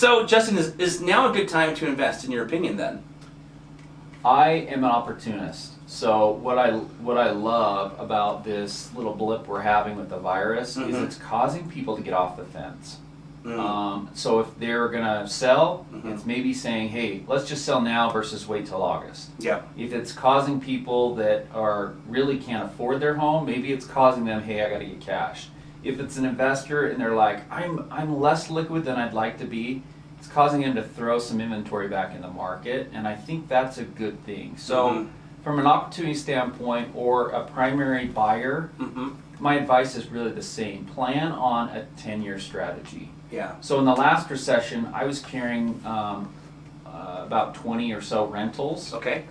So, Justin, is now a good time to invest, in your opinion, then? I am an opportunist. So what I love about this little blip we're having with the virus is it's causing people to get off the fence. So if they're gonna sell, it's maybe saying, hey, let's just sell now versus wait till August. Yeah. If it's causing people that really can't afford their home, maybe it's causing them, hey, I gotta get cash. If it's an investor and they're like, I'm less liquid than I'd like to be, it's causing them to throw some inventory back in the market, and I think that's a good thing. So from an opportunity standpoint or a primary buyer, my advice is really the same. Plan on a 10-year strategy. Yeah. So in the last recession, I was carrying about 20 or so rentals. Okay.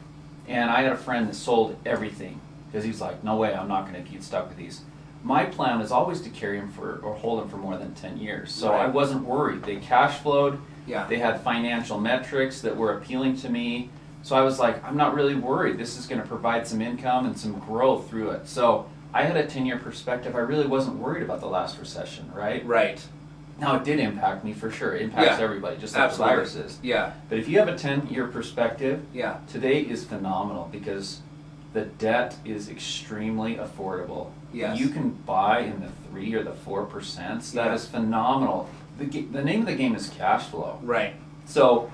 And I had a friend that sold everything because he's like, no way, I'm not going to get stuck with these. My plan is always to carry them or hold them for more than 10 years. So I wasn't worried. They cash flowed. Yeah. They had financial metrics that were appealing to me. So I was like, I'm not really worried. This is going to provide some income and some growth through it. So I had a 10-year perspective. I really wasn't worried about the last recession, right? Right. Now, it did impact me for sure. It impacts everybody, just like the virus is. Yeah. But if you have a 10-year perspective, Yeah. today is phenomenal because the debt is extremely affordable. Yes. You can buy in the 3 or the 4%. That is phenomenal. The name of the game is cash flow. Right. So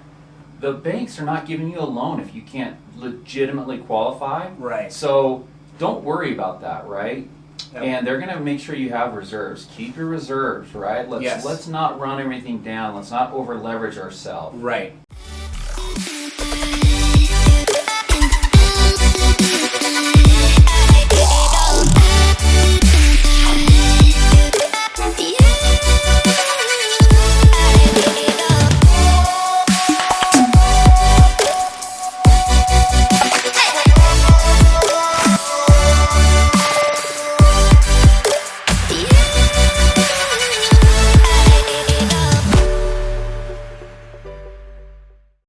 the banks are not giving you a loan if you can't legitimately qualify. Right. So don't worry about that, right? Yep. And they're going to make sure you have reserves. Keep your reserves, right? Let's not run everything down. Let's not over leverage ourselves. Right.